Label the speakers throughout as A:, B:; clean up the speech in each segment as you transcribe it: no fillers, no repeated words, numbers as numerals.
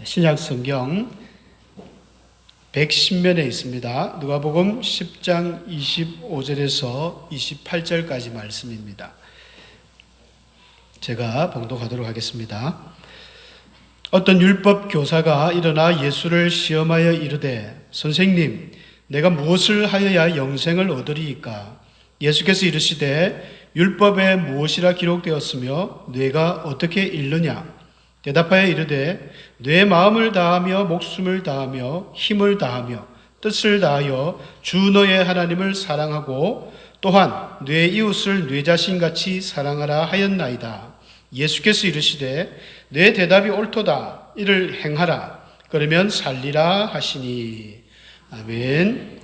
A: 신약 성경 110면에 있습니다. 누가복음 10장 25절에서 28절까지 말씀입니다. 제가 봉독하도록 하겠습니다. 어떤 율법 교사가 일어나 예수를 시험하여 이르되 선생님, 내가 무엇을 하여야 영생을 얻으리이까? 예수께서 이르시되 율법에 무엇이라 기록되었으며 뇌가 어떻게 읽느냐? 대답하여 이르되 뇌 마음을 다하며 목숨을 다하며 힘을 다하며 뜻을 다하여 주 너의 하나님을 사랑하고 또한 뇌 이웃을 뇌 자신같이 사랑하라 하였나이다. 예수께서 이르시되 내 대답이 옳도다. 이를 행하라. 그러면 살리라 하시니. 아멘.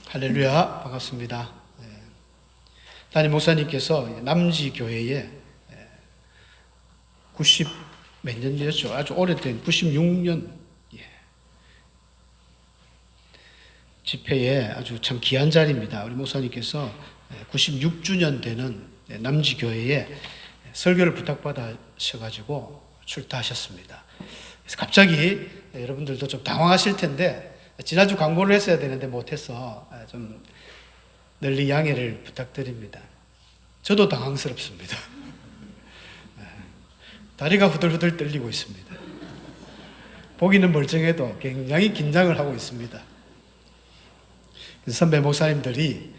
A: 할렐루야. 반갑습니다. 담임 목사님께서 남지교회에 90 몇 년이었죠. 아주 오래된 96년 집회에 아주 참 귀한 자리입니다. 우리 목사님께서 96주년 되는 남지교회에 설교를 부탁받으셔가지고 출타하셨습니다. 그래서 갑자기 여러분들도 좀 당황하실 텐데 지난주 광고를 했어야 되는데 못해서 좀 널리 양해를 부탁드립니다. 저도 당황스럽습니다. 다리가 후들후들 떨리고 있습니다. 보기는 멀쩡해도 굉장히 긴장을 하고 있습니다. 선배 목사님들이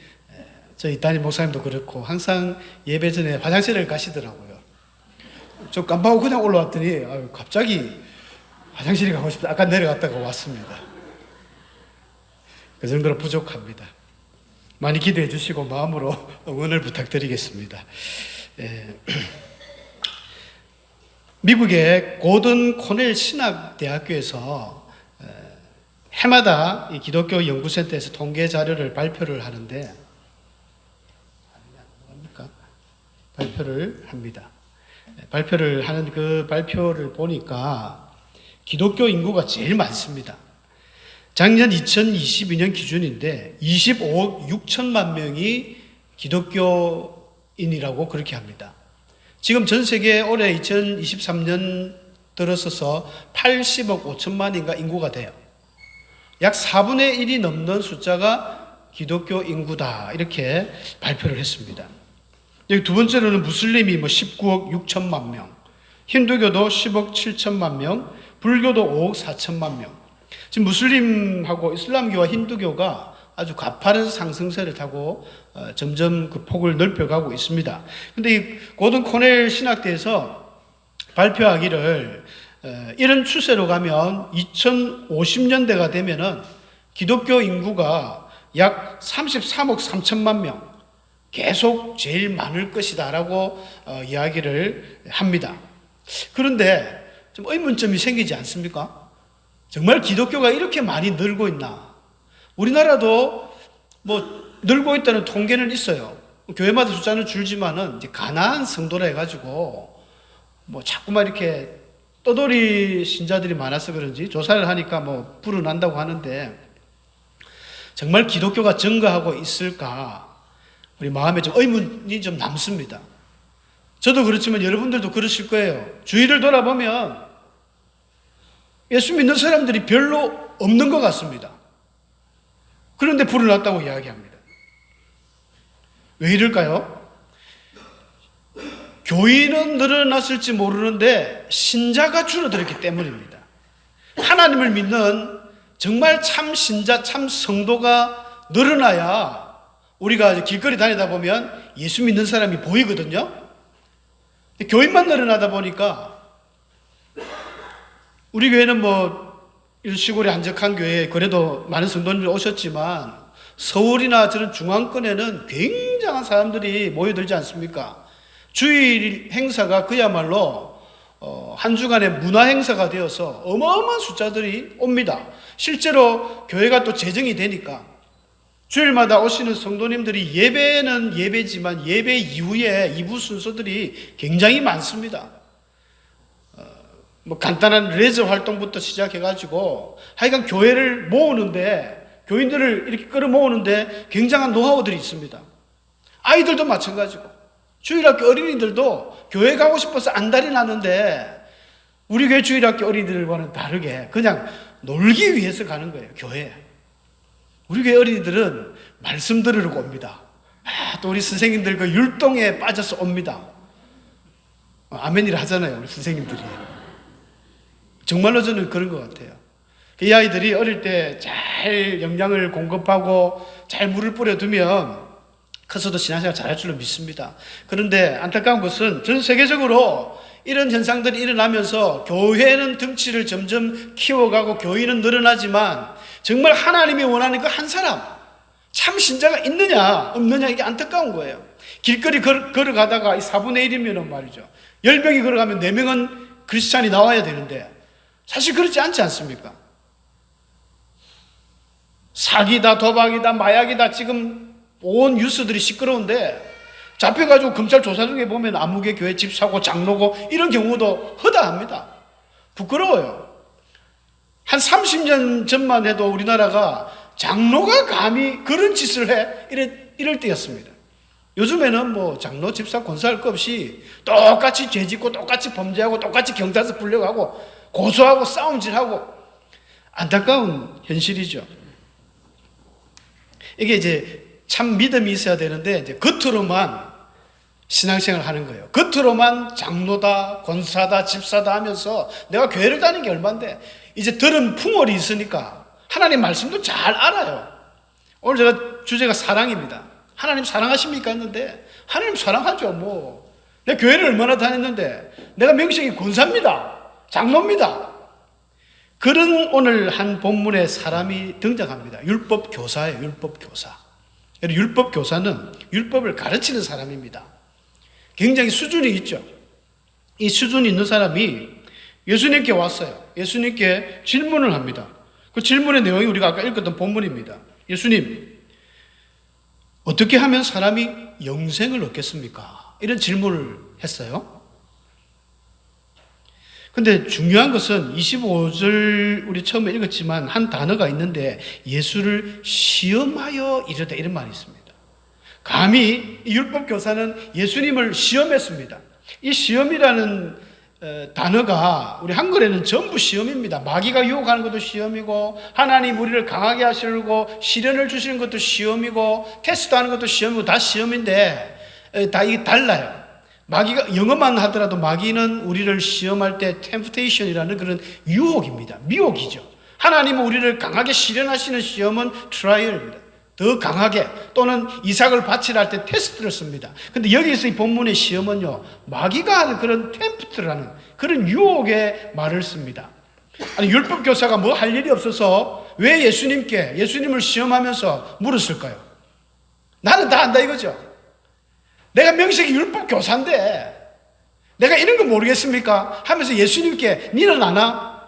A: 저희 담임 목사님도 그렇고 항상 예배 전에 화장실을 가시더라고요. 좀 깜빡하고 그냥 올라왔더니 갑자기 화장실에 가고 싶다. 아까 내려갔다가 왔습니다. 그 정도로 부족합니다. 많이 기대해 주시고 마음으로 응원을 부탁드리겠습니다. 미국의 고든 코넬 신학대학교에서 해마다 이 기독교 연구센터에서 통계 자료를 발표를 하는데 발표를 합니다. 발표를 하는 그 발표를 보니까 기독교 인구가 제일 많습니다. 작년 2022년 기준인데 25억 6천만 명이 기독교인이라고 그렇게 합니다. 지금 전 세계 올해 2023년 들어서서 80억 5천만인가 인구가 돼요. 약 4분의 1이 넘는 숫자가 기독교 인구다. 이렇게 발표를 했습니다. 여기 두 번째로는 무슬림이 19억 6천만 명, 힌두교도 10억 7천만 명, 불교도 5억 4천만 명. 지금 무슬림하고 이슬람교와 힌두교가 아주 가파른 상승세를 타고 점점 그 폭을 넓혀가고 있습니다. 그런데 이 고든 코넬 신학대에서 발표하기를 이런 추세로 가면 2050년대가 되면은 기독교 인구가 약 33억 3천만 명 계속 제일 많을 것이다라고 이야기를 합니다. 그런데 좀 의문점이 생기지 않습니까? 정말 기독교가 이렇게 많이 늘고 있나? 우리나라도 늘고 있다는 통계는 있어요. 교회마다 숫자는 줄지만은 이제 가난한 성도라 해가지고 자꾸만 이렇게 떠돌이 신자들이 많아서 그런지 조사를 하니까 불어난다고 하는데 정말 기독교가 증가하고 있을까? 우리 마음에 좀 의문이 좀 남습니다. 저도 그렇지만 여러분들도 그러실 거예요. 주위를 돌아보면 예수 믿는 사람들이 별로 없는 것 같습니다. 그런데 불어났다고 이야기합니다. 왜 이럴까요? 교인은 늘어났을지 모르는데 신자가 줄어들었기 때문입니다. 하나님을 믿는 정말 참 신자, 참 성도가 늘어나야 우리가 길거리 다니다 보면 예수 믿는 사람이 보이거든요. 교인만 늘어나다 보니까 우리 교회는 시골에 한적한 교회에 그래도 많은 성도님들 오셨지만 서울이나 저런 중앙권에는 굉장한 사람들이 모여들지 않습니까? 주일 행사가 그야말로 한 주간의 문화 행사가 되어서 어마어마한 숫자들이 옵니다. 실제로 교회가 또 재정이 되니까 주일마다 오시는 성도님들이 예배는 예배지만 예배 이후에 2부 순서들이 굉장히 많습니다. 간단한 레저 활동부터 시작해가지고 하여간 교회를 모으는데 교인들을 이렇게 끌어모으는데 굉장한 노하우들이 있습니다. 아이들도 마찬가지고 주일학교 어린이들도 교회 가고 싶어서 안달이 나는데 우리 교회 주일학교 어린이들과는 다르게 그냥 놀기 위해서 가는 거예요, 교회에. 우리 교회 어린이들은 말씀 들으려고 옵니다. 또 우리 선생님들 그 율동에 빠져서 옵니다. 아멘이라 하잖아요, 우리 선생님들이. 정말로 저는 그런 것 같아요. 이 아이들이 어릴 때 잘 영양을 공급하고 잘 물을 뿌려두면 커서도 신앙생활 잘할 줄로 믿습니다. 그런데 안타까운 것은 전 세계적으로 이런 현상들이 일어나면서 교회는 덩치를 점점 키워가고 교인은 늘어나지만 정말 하나님이 원하는 그 한 사람, 참 신자가 있느냐 없느냐, 이게 안타까운 거예요. 길거리 걸어가다가 4분의 1이면 말이죠, 10명이 걸어가면 4명은 크리스찬이 나와야 되는데 사실 그렇지 않지 않습니까? 사기다, 도박이다, 마약이다, 지금 온 뉴스들이 시끄러운데 잡혀가지고 검찰 조사 중에 보면 아무개 교회 집사고 장로고 이런 경우도 허다합니다. 부끄러워요. 한 30년 전만 해도 우리나라가 장로가 감히 그런 짓을 해? 이럴 때였습니다. 요즘에는 뭐 장로, 집사, 권사할 것 없이 똑같이 죄짓고 똑같이 범죄하고 똑같이 경찰서 불려가고 고소하고 싸움질하고, 안타까운 현실이죠. 이게 이제 참 믿음이 있어야 되는데 이제 겉으로만 신앙생활을 하는 거예요. 겉으로만 장로다, 권사다, 집사다 하면서 내가 교회를 다니는 게 얼만데 이제 들은 풍월이 있으니까 하나님 말씀도 잘 알아요. 오늘 제가 주제가 사랑입니다. 하나님 사랑하십니까 했는데 하나님 사랑하죠. 뭐 내가 교회를 얼마나 다녔는데 내가 명식이 권사입니다, 장로입니다. 그런 오늘 한 본문에 사람이 등장합니다. 율법 교사예요. 율법 교사. 율법 교사는 율법을 가르치는 사람입니다. 굉장히 수준이 있죠. 이 수준이 있는 사람이 예수님께 왔어요. 예수님께 질문을 합니다. 그 질문의 내용이 우리가 아까 읽었던 본문입니다. 예수님, 어떻게 하면 사람이 영생을 얻겠습니까? 이런 질문을 했어요. 근데 중요한 것은 25절 우리 처음에 읽었지만 한 단어가 있는데 예수를 시험하여 이르다, 이런 말이 있습니다. 감히 율법 교사는 예수님을 시험했습니다. 이 시험이라는 단어가 우리 한글에는 전부 시험입니다. 마귀가 유혹하는 것도 시험이고, 하나님 우리를 강하게 하시려고 시련을 주시는 것도 시험이고, 테스트하는 것도 시험이고, 다 시험인데 다 이게 달라요. 마귀가 영어만 하더라도 마귀는 우리를 시험할 때 temptation이라는 그런 유혹입니다. 미혹이죠. 하나님은 우리를 강하게 시련하시는 시험은 trial입니다. 더 강하게, 또는 이삭을 바치라 할 때 테스트를 씁니다. 근데 여기서 이 본문의 시험은요, 마귀가 하는 그런 tempt라는 그런 유혹의 말을 씁니다. 아니, 율법 교사가 뭐 할 일이 없어서 왜 예수님을 시험하면서 물었을까요? 나는 다 안다 이거죠. 내가 명색이 율법 교사인데 내가 이런 거 모르겠습니까? 하면서 예수님께 니는 아나?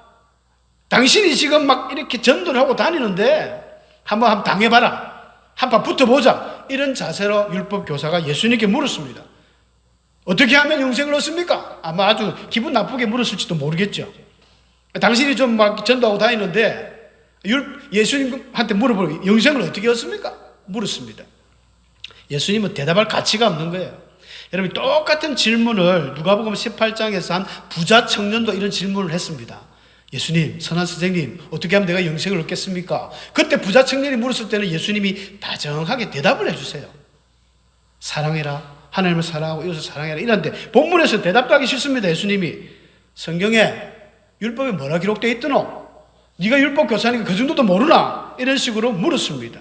A: 당신이 지금 막 이렇게 전도를 하고 다니는데 한번 당해봐라. 한번 붙어보자. 이런 자세로 율법 교사가 예수님께 물었습니다. 어떻게 하면 영생을 얻습니까? 아마 아주 기분 나쁘게 물었을지도 모르겠죠. 당신이 좀 막 전도하고 다니는데 예수님한테 물어보고 영생을 어떻게 얻습니까? 물었습니다. 예수님은 대답할 가치가 없는 거예요. 여러분, 똑같은 질문을 누가복음 18장에서 한 부자 청년도 이런 질문을 했습니다. 예수님, 선한 선생님, 어떻게 하면 내가 영생을 얻겠습니까? 그때 부자 청년이 물었을 때는 예수님이 다정하게 대답을 해주세요. 사랑해라. 하나님을 사랑하고 이웃을 사랑해라. 이런데 본문에서 대답도 하기 싫습니다. 예수님이 성경에 율법에 뭐라 기록되어 있더노? 네가 율법 교사니까 그 정도도 모르나? 이런 식으로 물었습니다.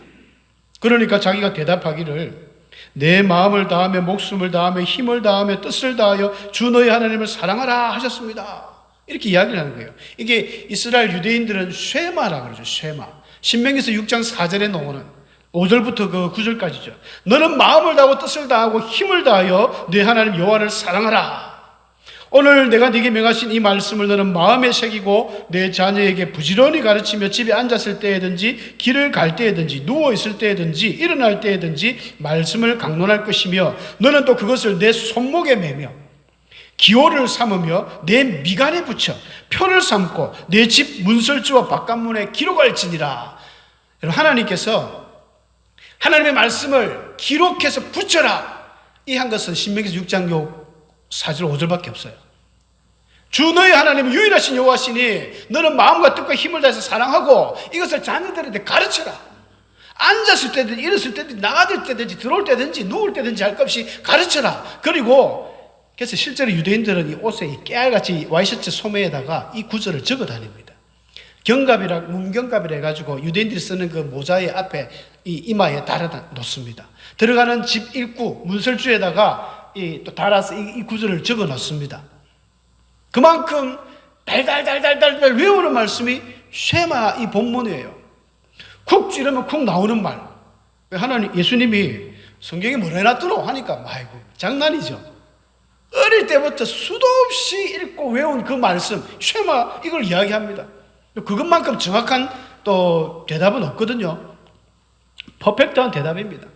A: 그러니까 자기가 대답하기를 내 마음을 다하며 목숨을 다하며 힘을 다하며 뜻을 다하여 주 너희 하나님을 사랑하라 하셨습니다. 이렇게 이야기를 하는 거예요. 이게 이스라엘 유대인들은 쉐마라고 그러죠. 쉐마. 신명기서 6장 4절에 나오는 5절부터 그 9절까지죠. 너는 마음을 다하고 뜻을 다하고 힘을 다하여 네 하나님 여호와를 사랑하라. 오늘 내가 네게 명하신 이 말씀을 너는 마음에 새기고 내 자녀에게 부지런히 가르치며 집에 앉았을 때에든지 길을 갈 때에든지 누워있을 때에든지 일어날 때에든지 말씀을 강론할 것이며 너는 또 그것을 내 손목에 매며 기호를 삼으며 내 미간에 붙여 표를 삼고 내 집 문설주와 바깥문에 기록할지니라. 여러분, 하나님께서 하나님의 말씀을 기록해서 붙여라 이 한 것은 신명기서 6장 4절 5절밖에 없어요. 주 너희 하나님은 유일하신 여호와시니 너는 마음과 뜻과 힘을 다해서 사랑하고 이것을 자녀들한테 가르쳐라. 앉았을 때든지 일었을 때든지 나가들 때든지 들어올 때든지 누울 때든지 할 것 없이 가르쳐라. 그리고 그래서 실제로 유대인들은 이 옷에 이 깨알같이 와이셔츠 소매에다가 이 구절을 적어 다닙니다. 문경갑이라 해가지고 유대인들이 쓰는 그 모자의 앞에 이 이마에 달아 놓습니다. 들어가는 집 입구 문설주에다가 또 달아서 이 구절을 적어 놓습니다. 그만큼 달달달달달 외우는 말씀이 쉐마 이 본문이에요. 쿡 찌르면 쿡 나오는 말. 하나님 예수님이 성경에 뭐라 해놨더노 하니까 아이고 장난이죠. 어릴 때부터 수도 없이 읽고 외운 그 말씀 쉐마 이걸 이야기합니다. 그것만큼 정확한 또 대답은 없거든요. 퍼펙트한 대답입니다.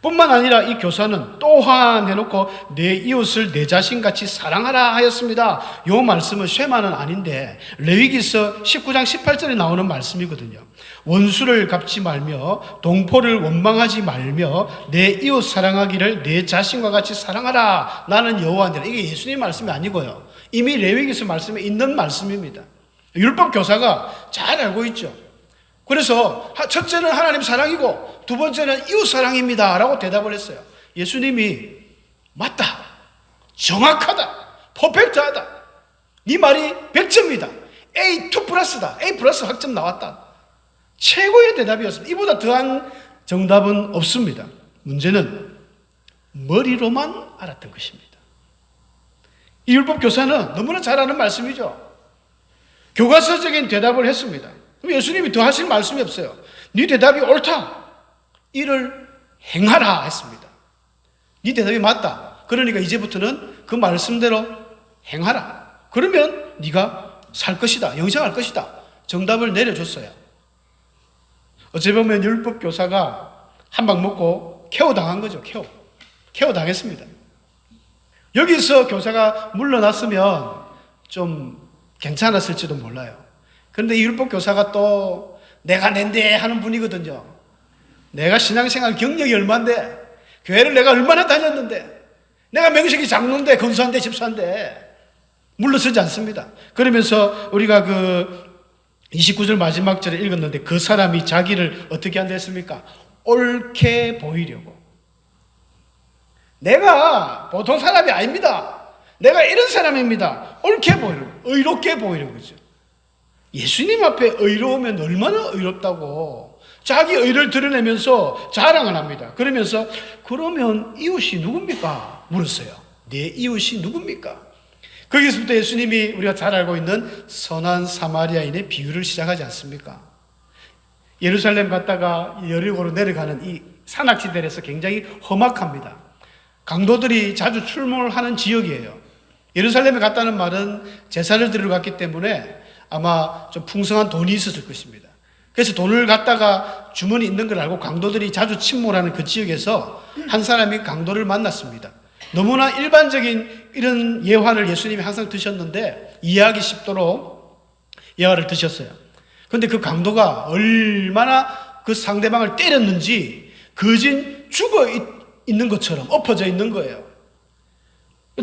A: 뿐만 아니라 이 교사는 또한 해놓고 내 이웃을 내 자신같이 사랑하라 하였습니다. 이 말씀은 쉐마는 아닌데 레위기서 19장 18절에 나오는 말씀이거든요. 원수를 갚지 말며 동포를 원망하지 말며 내 이웃 사랑하기를 내 자신과 같이 사랑하라. 나는 여호와니라. 이게 예수님 말씀이 아니고요. 이미 레위기서 말씀에 있는 말씀입니다. 율법 교사가 잘 알고 있죠. 그래서 첫째는 하나님 사랑이고 두 번째는 이웃 사랑입니다 라고 대답을 했어요. 예수님이 맞다, 정확하다, 퍼펙트하다, 네 말이 100점이다, A2 플러스다, A 플러스 학점 나왔다. 최고의 대답이었습니다. 이보다 더한 정답은 없습니다. 문제는 머리로만 알았던 것입니다. 이 율법 교사는 너무나 잘 아는 말씀이죠. 교과서적인 대답을 했습니다. 그럼 예수님이 더 하실 말씀이 없어요. 네 대답이 옳다, 이를 행하라 했습니다. 네 대답이 맞다. 그러니까 이제부터는 그 말씀대로 행하라. 그러면 네가 살 것이다, 영생할 것이다. 정답을 내려줬어요. 어찌 보면 율법 교사가 한 방 먹고 KO 당한 거죠. KO 당했습니다. 여기서 교사가 물러났으면 좀 괜찮았을지도 몰라요. 그런데 이 율법 교사가 또 내가 낸데 하는 분이거든요. 내가 신앙생활 경력이 얼마인데, 교회를 내가 얼마나 다녔는데, 내가 명식이 장로인데, 건수한데, 집사인데 물러서지 않습니다. 그러면서 우리가 그 29절 마지막 절에 읽었는데 그 사람이 자기를 어떻게 한다 했습니까? 옳게 보이려고. 내가 보통 사람이 아닙니다. 내가 이런 사람입니다. 옳게 보이려고, 의롭게 보이려고 그러죠. 예수님 앞에 의로우면 얼마나 의롭다고 자기 의를 드러내면서 자랑을 합니다. 그러면서 그러면 이웃이 누굽니까? 물었어요. 내 이웃이 누굽니까? 거기서부터 예수님이 우리가 잘 알고 있는 선한 사마리아인의 비유를 시작하지 않습니까? 예루살렘 갔다가 여리고로 내려가는 이 산악지대에서 굉장히 험악합니다. 강도들이 자주 출몰하는 지역이에요. 예루살렘에 갔다는 말은 제사를 드리러 갔기 때문에 아마 좀 풍성한 돈이 있었을 것입니다. 그래서 돈을 갖다가 주머니 있는 걸 알고 강도들이 자주 침몰하는 그 지역에서 한 사람이 강도를 만났습니다. 너무나 일반적인 이런 예화를 예수님이 항상 드셨는데 이해하기 쉽도록 예화를 드셨어요. 그런데 그 강도가 얼마나 그 상대방을 때렸는지 거진 죽어 있는 것처럼 엎어져 있는 거예요.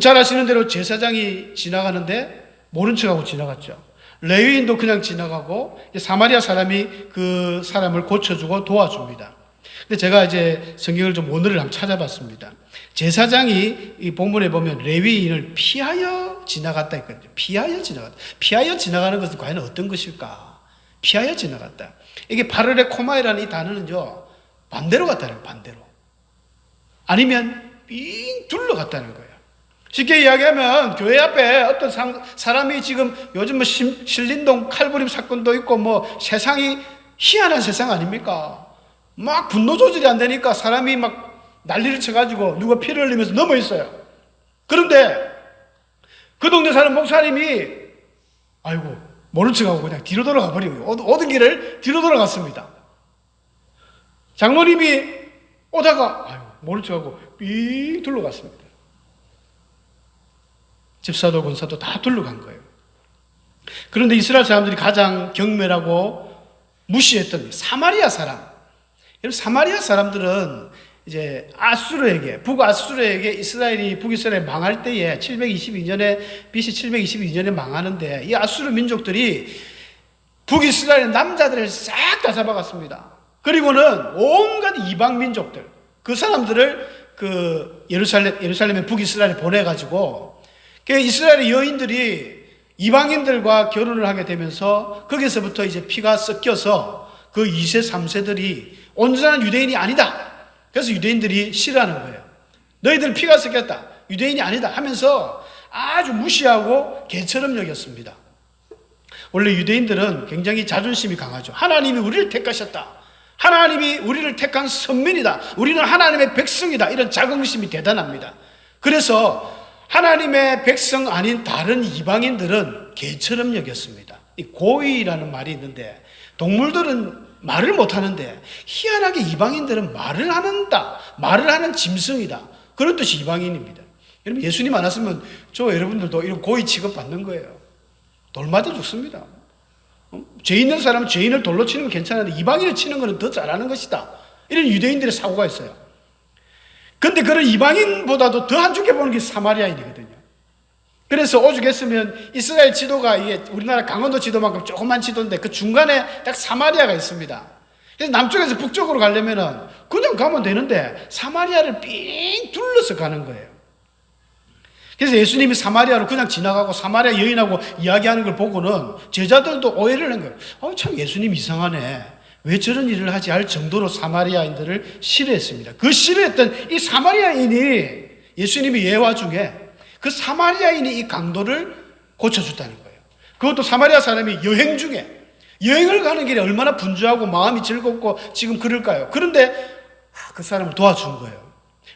A: 잘 아시는 대로 제사장이 지나가는데 모른 척하고 지나갔죠. 레위인도 그냥 지나가고 사마리아 사람이 그 사람을 고쳐주고 도와줍니다. 근데 제가 이제 성경을 좀 원어를 한번 찾아봤습니다. 제사장이 이 본문에 보면 레위인을 피하여 지나갔다 했거든요. 피하여 지나갔다. 피하여 지나가는 것은 과연 어떤 것일까? 피하여 지나갔다. 이게 파르레 코마이라는 이 단어는요, 반대로 갔다는 거예요. 반대로. 아니면 삥 둘러갔다는 거예요. 쉽게 이야기하면 교회 앞에 어떤 사람이 지금 요즘 뭐 신림동 칼부림 사건도 있고 뭐 세상이 희한한 세상 아닙니까? 막 분노 조절이 안 되니까 사람이 막 난리를 쳐가지고 누가 피를 흘리면서 넘어 있어요. 그런데 그 동네 사는 목사님이 아이고 모른 척하고 그냥 뒤로 돌아가 버리고 오던 길을 뒤로 돌아갔습니다. 장로님이 오다가 아이고 모른 척하고 삥 둘러갔습니다. 집사도 권사도 다 둘러간 거예요. 그런데 이스라엘 사람들이 가장 경멸하고 무시했던 사마리아 사람. 여러분, 사마리아 사람들은 이제 북아수르에게 이스라엘이 북이스라엘 망할 때에 722년에 BC 722년에 망하는데 이 아수르 민족들이 북이스라엘 남자들을 싹 다 잡아갔습니다. 그리고는 온갖 이방 민족들 그 사람들을 그 예루살렘의 북이스라엘에 보내가지고 그 이스라엘의 여인들이 이방인들과 결혼을 하게 되면서 거기서부터 이제 피가 섞여서 그 2세, 3세들이 온전한 유대인이 아니다. 그래서 유대인들이 싫어하는 거예요. 너희들은 피가 섞였다. 유대인이 아니다 하면서 아주 무시하고 개처럼 여겼습니다. 원래 유대인들은 굉장히 자존심이 강하죠. 하나님이 우리를 택하셨다. 하나님이 우리를 택한 선민이다. 우리는 하나님의 백성이다. 이런 자긍심이 대단합니다. 그래서 하나님의 백성 아닌 다른 이방인들은 개처럼 여겼습니다. 이 고의라는 말이 있는데 동물들은 말을 못하는데 희한하게 이방인들은 말을 하는 짐승이다. 그런 뜻이 이방인입니다. 여러분 예수님 안 왔으면 여러분들도 이런 고의 취급 받는 거예요. 돌 맞아 죽습니다. 죄 있는 사람은 죄인을 돌로 치는 건 괜찮은데 이방인을 치는 것은 더 잘하는 것이다. 이런 유대인들의 사고가 있어요. 근데 그런 이방인보다도 더 안 좋게 보는 게 사마리아인이거든요. 그래서 오죽했으면 이스라엘 지도가 이게 우리나라 강원도 지도만큼 조그만 지도인데 그 중간에 딱 사마리아가 있습니다. 그래서 남쪽에서 북쪽으로 가려면은 그냥 가면 되는데 사마리아를 삥 둘러서 가는 거예요. 그래서 예수님이 사마리아로 그냥 지나가고 사마리아 여인하고 이야기하는 걸 보고는 제자들도 오해를 한 거예요. 참 예수님 이상하네. 왜 저런 일을 하지 할 정도로 사마리아인들을 싫어했습니다. 그 싫어했던 이 사마리아인이 예수님의 예화 중에 그 사마리아인이 이 강도를 고쳐줬다는 거예요. 그것도 사마리아 사람이 여행 중에 여행을 가는 길에 얼마나 분주하고 마음이 즐겁고 지금 그럴까요? 그런데 그 사람을 도와준 거예요.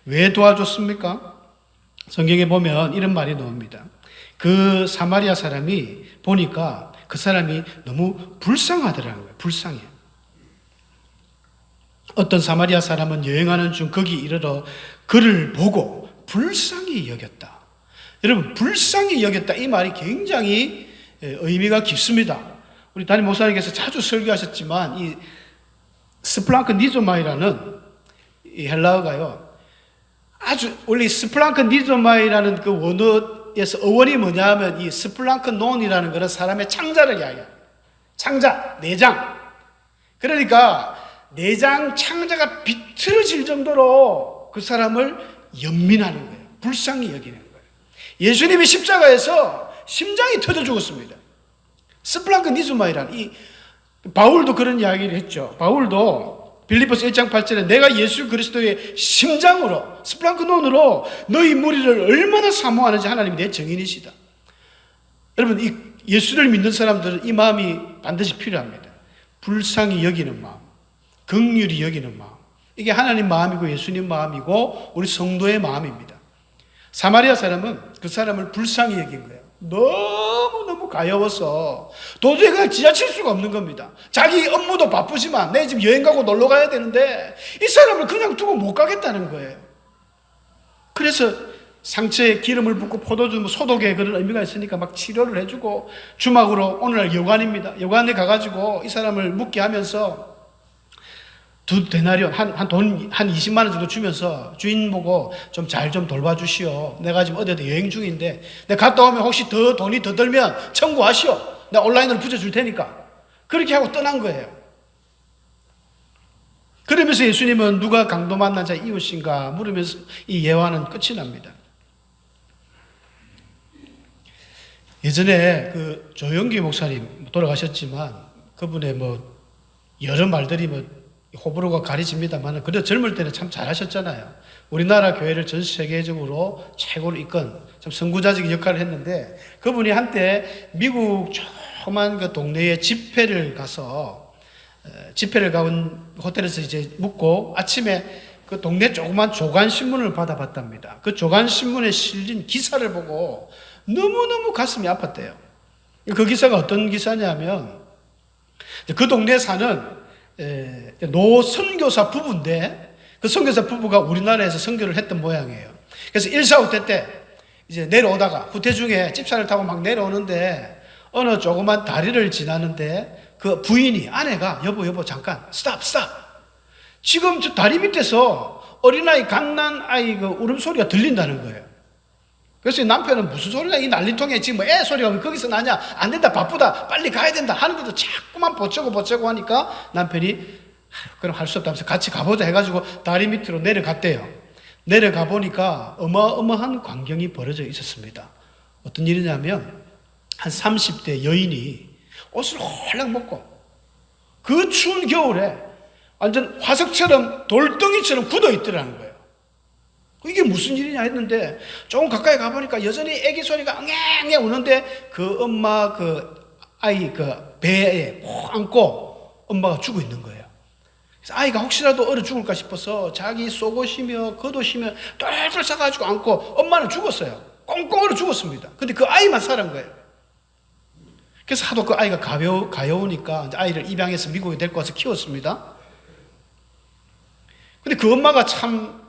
A: 왜 도와줬습니까? 성경에 보면 이런 말이 나옵니다. 그 사마리아 사람이 보니까 그 사람이 너무 불쌍하더라는 거예요. 불쌍해. 어떤 사마리아 사람은 여행하는 중 거기 이르러 그를 보고 불쌍히 여겼다. 여러분 불쌍히 여겼다 이 말이 굉장히 의미가 깊습니다. 우리 담임 목사님께서 자주 설교하셨지만 이 스플랑크 니조마이라는 이 헬라어가요. 아주 원래 스플랑크 니조마이라는 그 원어에서 어원이 뭐냐면 이 스플랑크 논이라는 것은 사람의 창자를 이야기해요. 창자, 내장. 그러니까 내장 창자가 비틀어질 정도로 그 사람을 연민하는 거예요. 불쌍히 여기는 거예요. 예수님이 십자가에서 심장이 터져 죽었습니다. 스플랑크 니즈마이란 이 바울도 그런 이야기를 했죠. 바울도 빌립보서 1장 8절에 내가 예수 그리스도의 심장으로 스플랑크논으로 너희 무리를 얼마나 사모하는지 하나님이 내 증인이시다. 여러분 이 예수를 믿는 사람들은 이 마음이 반드시 필요합니다. 불쌍히 여기는 마음, 긍휼히 여기는 마음. 이게 하나님 마음이고 예수님 마음이고 우리 성도의 마음입니다. 사마리아 사람은 그 사람을 불쌍히 여긴 거예요. 너무너무 가여워서 도저히 그냥 지나칠 수가 없는 겁니다. 자기 업무도 바쁘지만 내 지금 여행 가고 놀러 가야 되는데 이 사람을 그냥 두고 못 가겠다는 거예요. 그래서 상처에 기름을 붓고 포도주 소독에 그런 의미가 있으니까 막 치료를 해주고 주막으로 오늘날 여관입니다. 여관에 가가지고 이 사람을 묵게 하면서 두 데나리온 한 20만 원 정도 주면서 주인 보고 좀 잘 좀 돌봐주시오. 내가 지금 어디에 여행 중인데 내가 갔다 오면 혹시 돈이 더 들면 청구하시오. 내가 온라인으로 붙여줄 테니까. 그렇게 하고 떠난 거예요. 그러면서 예수님은 누가 강도 만난 자 이웃인가 물으면서 이 예화는 끝이 납니다. 예전에 그 조영기 목사님 돌아가셨지만 그분의 여러 말들이 호불호가 가려집니다만 그래도 젊을 때는 참 잘하셨잖아요. 우리나라 교회를 전 세계적으로 최고로 이끈 참 선구자적인 역할을 했는데 그분이 한때 미국 조그만 그 동네에 집회를 가서 집회를 가온 호텔에서 이제 묵고 아침에 그 동네 조그만 조간신문을 받아봤답니다. 그 조간신문에 실린 기사를 보고 너무너무 가슴이 아팠대요. 그 기사가 어떤 기사냐면 그 동네에 사는 노 선교사 부부인데 그 선교사 부부가 우리나라에서 선교를 했던 모양이에요. 그래서 145태 때 이제 내려오다가 후퇴 중에 집차를 타고 막 내려오는데 어느 조그만 다리를 지나는데 그 부인이 아내가 여보 잠깐 스탑 지금 저 다리 밑에서 어린아이, 갓난아이 그 울음소리가 들린다는 거예요. 그래서 남편은 무슨 소리냐, 이 난리통에 지금 애 소리가 왜 거기서 나냐, 안 된다, 바쁘다, 빨리 가야 된다 하는데도 자꾸만 보채고 하니까 남편이 그럼 할 수 없다면서 같이 가보자 해가지고 다리 밑으로 내려갔대요. 내려가 보니까 어마어마한 광경이 벌어져 있었습니다. 어떤 일이냐면 한 30대 여인이 옷을 홀랑 벗고 그 추운 겨울에 완전 화석처럼 돌덩이처럼 굳어 있더라는 거예요. 이게 무슨 일이냐 했는데 조금 가까이 가보니까 여전히 애기 소리가 엉엉 우는데 그 엄마 그 아이 그 배에 꼭 안고 엄마가 죽어 있는 거예요. 그래서 아이가 혹시라도 얼어 죽을까 싶어서 자기 속옷이며 겉옷이며 똘똘 싸가지고 안고 엄마는 죽었어요. 꽁꽁 얼어 죽었습니다. 근데 그 아이만 살은 거예요. 그래서 하도 그 아이가 가여우니까 아이를 입양해서 미국에 데리고 와서 키웠습니다. 근데 그 엄마가 참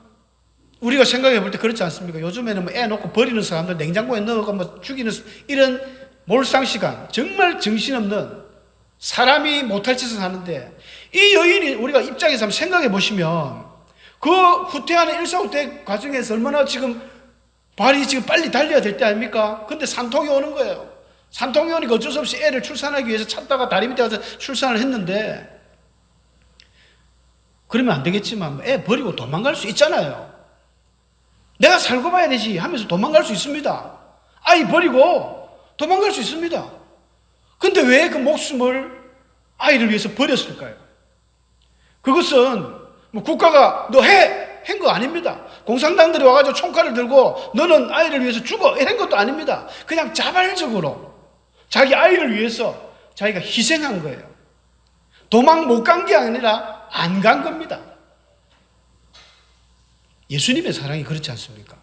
A: 우리가 생각해 볼 때 그렇지 않습니까? 요즘에는 뭐 애 놓고 버리는 사람들 냉장고에 넣어서 뭐 죽이는 이런 몰상시간, 정말 정신없는 사람이 못할 짓을 하는데 이 여인이 우리가 입장에서 한번 생각해 보시면 그 후퇴하는 일사후퇴 과정에서 얼마나 지금 발이 지금 빨리 달려야 될 때 아닙니까? 근데 산통이 오는 거예요. 산통이 오니까 어쩔 수 없이 애를 출산하기 위해서 찾다가 다리 밑에 가서 출산을 했는데 그러면 안 되겠지만 애 버리고 도망갈 수 있잖아요. 내가 살고 봐야 되지 하면서 도망갈 수 있습니다. 아이 버리고 도망갈 수 있습니다. 근데 왜 그 목숨을 아이를 위해서 버렸을까요? 그것은 뭐 국가가 너 한 거 아닙니다. 공산당들이 와가지고 총칼을 들고 너는 아이를 위해서 죽어 이런 것도 아닙니다. 그냥 자발적으로 자기 아이를 위해서 자기가 희생한 거예요. 도망 못 간 게 아니라 안 간 겁니다. 예수님의 사랑이 그렇지 않습니까?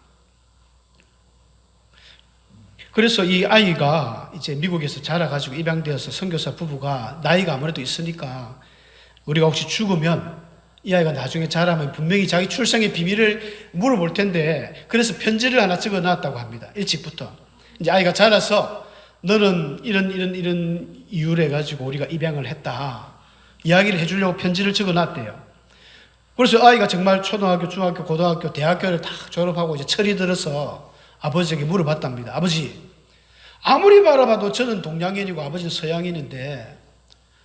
A: 그래서 이 아이가 이제 미국에서 자라가지고 입양되어서 선교사 부부가 나이가 아무래도 있으니까 우리가 혹시 죽으면 이 아이가 나중에 자라면 분명히 자기 출생의 비밀을 물어볼 텐데 그래서 편지를 하나 적어 놨다고 합니다. 일찍부터. 이제 아이가 자라서 너는 이런 이유를 해가지고 우리가 입양을 했다. 이야기를 해주려고 편지를 적어 놨대요. 그래서 아이가 정말 초등학교, 중학교, 고등학교, 대학교를 다 졸업하고 이제 철이 들어서 아버지에게 물어봤답니다. 아버지, 아무리 바라봐도 저는 동양인이고 아버지는 서양인인데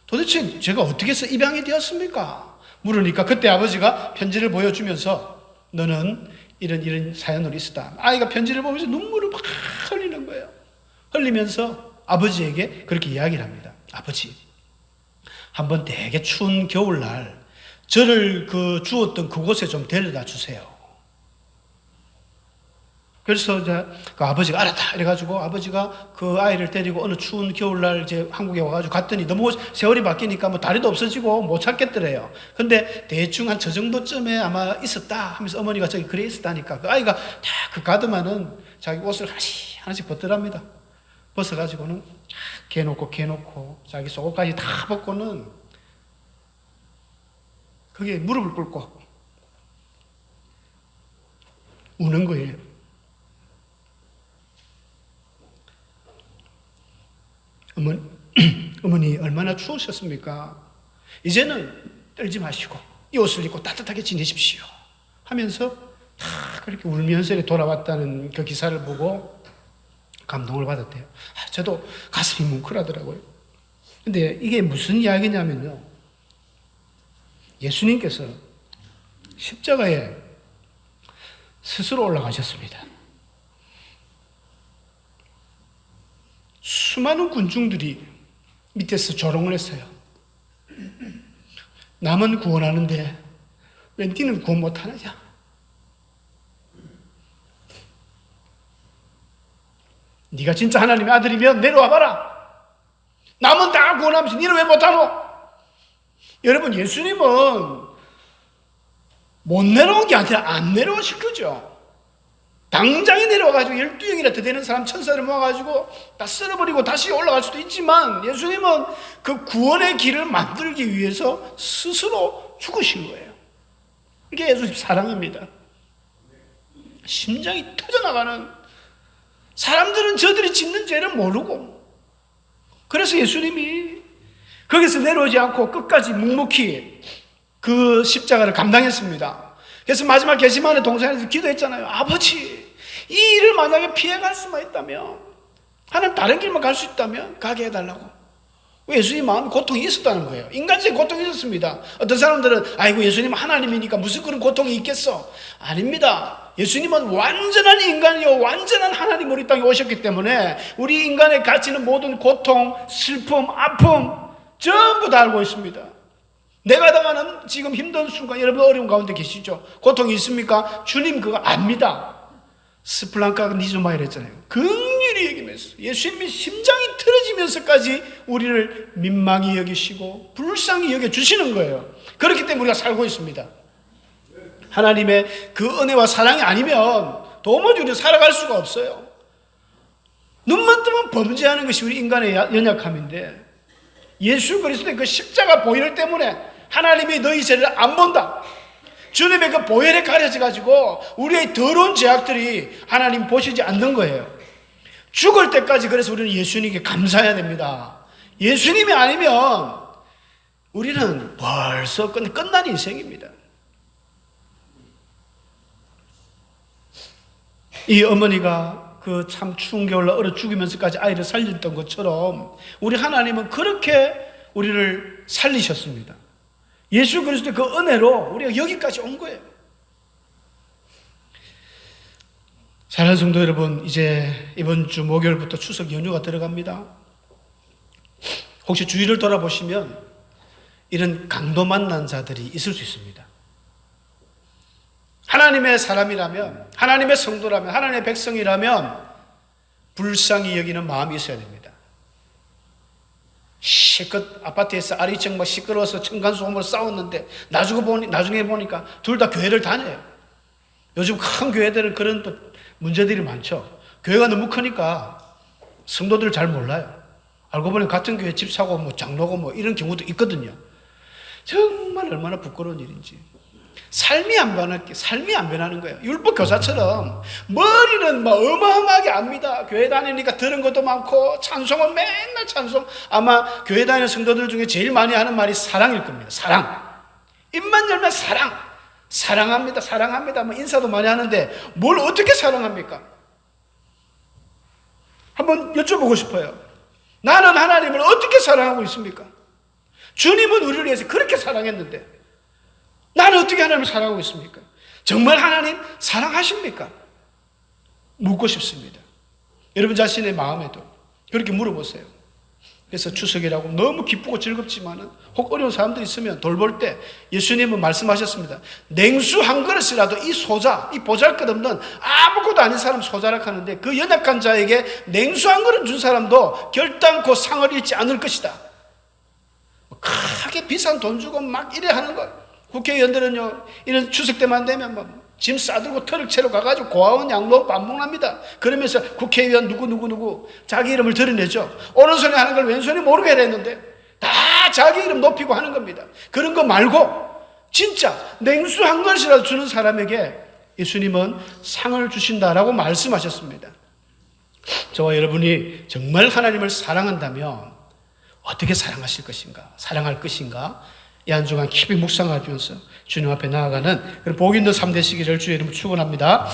A: 도대체 제가 어떻게 해서 입양이 되었습니까? 물으니까 그때 아버지가 편지를 보여주면서 너는 이런 사연으로 있었다. 아이가 편지를 보면서 눈물을 막 흘리는 거예요. 흘리면서 아버지에게 그렇게 이야기를 합니다. 아버지, 한번 되게 추운 겨울날 저를 주었던 그곳에 좀 데려다 주세요. 그래서 이제 그 아버지가 알았다 이래가지고 아버지가 그 아이를 데리고 어느 추운 겨울날 이제 한국에 와가지고 갔더니 너무 세월이 바뀌니까 뭐 다리도 없어지고 못 찾겠더래요. 근데 대충 한 저 정도쯤에 아마 있었다 하면서 어머니가 저기 그래 있었다니까 그 아이가 다 그 가드만은 자기 옷을 하나씩 벗더랍니다. 벗어가지고는 개놓고 자기 속옷까지 다 벗고는 그게 무릎을 꿇고 우는 거예요. 어머니 얼마나 추우셨습니까? 이제는 떨지 마시고 이 옷을 입고 따뜻하게 지내십시오 하면서 다 그렇게 울면서 돌아왔다는 그 기사를 보고 감동을 받았대요. 저도 가슴이 뭉클하더라고요. 근데 이게 무슨 이야기냐면요, 예수님께서 십자가에 스스로 올라가셨습니다. 수많은 군중들이 밑에서 조롱을 했어요. 남은 구원하는데 왜 니는 구원 못하느냐? 네가 진짜 하나님의 아들이면 내려와 봐라. 남은 다 구원하면서 니는 왜 못하노? 여러분, 예수님은 못 내려온 게 아니라 안 내려오신 거죠. 당장에 내려와가지고 12형이나 더 되는 사람 천사를 모아가지고 다 쓸어버리고 다시 올라갈 수도 있지만 예수님은 그 구원의 길을 만들기 위해서 스스로 죽으신 거예요. 이게 예수님 사랑입니다. 심장이 터져나가는, 사람들은 저들이 짓는 죄를 모르고, 그래서 예수님이 거기서 내려오지 않고 끝까지 묵묵히 그 십자가를 감당했습니다. 그래서 마지막 게시마네 동산에서 기도했잖아요. 아버지, 이 일을 만약에 피해갈 수만 있다면, 하나님 다른 길만 갈 수 있다면 가게 해달라고. 예수님 마음에 고통이 있었다는 거예요. 인간적인 고통이 있었습니다. 어떤 사람들은 아이고 예수님 하나님이니까 무슨 그런 고통이 있겠어. 아닙니다. 예수님은 완전한 인간이요 완전한 하나님 우리 땅에 오셨기 때문에 우리 인간의 가치는 모든 고통, 슬픔, 아픔 전부 다 알고 있습니다. 내가 당하는 지금 힘든 순간, 여러분 어려운 가운데 계시죠? 고통이 있습니까? 주님 그거 압니다. 스플랑카가 니조마이를 했잖아요. 긍휼히 여기면서 예수님이 심장이 틀어지면서까지 우리를 민망히 여기시고 불쌍히 여겨주시는 거예요. 그렇기 때문에 우리가 살고 있습니다. 하나님의 그 은혜와 사랑이 아니면 도무지 우리가 살아갈 수가 없어요. 눈만 뜨면 범죄하는 것이 우리 인간의 연약함인데 예수 그리스도의 그 십자가 보혈 때문에 하나님이 너희 죄를 안 본다. 주님의 그 보혈에 가려져가지고 우리의 더러운 죄악들이 하나님 보시지 않는 거예요. 죽을 때까지 그래서 우리는 예수님께 감사해야 됩니다. 예수님이 아니면 우리는 벌써 끝난 인생입니다. 이 어머니가 그 참 추운 겨울날 얼어 죽으면서까지 아이를 살렸던 것처럼 우리 하나님은 그렇게 우리를 살리셨습니다. 예수 그리스도의 그 은혜로 우리가 여기까지 온 거예요. 사랑하는 성도 여러분, 이제 이번 주 목요일부터 추석 연휴가 들어갑니다. 혹시 주위를 돌아보시면 이런 강도 만난 자들이 있을 수 있습니다. 하나님의 사람이라면, 하나님의 성도라면, 하나님의 백성이라면 불쌍히 여기는 마음이 있어야 됩니다. 실컷 아파트에서 아리청 막 시끄러워서 층간소음으로 싸웠는데 나중에 보니까 둘 다 교회를 다녀요. 요즘 큰 교회들은 그런 또 문제들이 많죠. 교회가 너무 크니까 성도들을 잘 몰라요. 알고 보니 같은 교회 집사고 뭐 장로고 뭐 이런 경우도 있거든요. 정말 얼마나 부끄러운 일인지. 삶이 안 변하는 거예요. 율법 교사처럼 머리는 막 어마어마하게 압니다. 교회 다니니까 들은 것도 많고 찬송은 맨날 찬송. 아마 교회 다니는 성도들 중에 제일 많이 하는 말이 사랑일 겁니다. 사랑. 입만 열면 사랑. 사랑합니다. 사랑합니다. 뭐 인사도 많이 하는데 뭘 어떻게 사랑합니까? 한번 여쭤보고 싶어요. 나는 하나님을 어떻게 사랑하고 있습니까? 주님은 우리를 위해서 그렇게 사랑했는데 나는 어떻게 하나님을 사랑하고 있습니까? 정말 하나님 사랑하십니까? 묻고 싶습니다. 여러분 자신의 마음에도 그렇게 물어보세요. 그래서 추석이라고 너무 기쁘고 즐겁지만은 혹 어려운 사람들이 있으면 돌볼 때 예수님은 말씀하셨습니다. 냉수 한 그릇이라도 이 소자, 이 보잘것없는 아무것도 아닌 사람 소자락 하는데 그 연약한 자에게 냉수 한 그릇 준 사람도 결단코 상을 잃지 않을 것이다. 크게 비싼 돈 주고 막 이래 하는 거. 국회의원들은요, 이런 추석 때만 되면 막 짐 싸들고 트럭 채로 가가지고 고아원 양로 반복합니다. 그러면서 국회의원 누구 자기 이름을 드러내죠. 오른손에 하는 걸 왼손이 모르게 했는데 다 자기 이름 높이고 하는 겁니다. 그런 거 말고 진짜 냉수 한 그릇이라도 주는 사람에게 예수님은 상을 주신다라고 말씀하셨습니다. 저와 여러분이 정말 하나님을 사랑한다면 어떻게 사랑하실 것인가? 사랑할 것인가? 이 한 주간 깊이 묵상하면서 주님 앞에 나아가는 복 있는 삶 되시기를 주의 이름으로 축원합니다.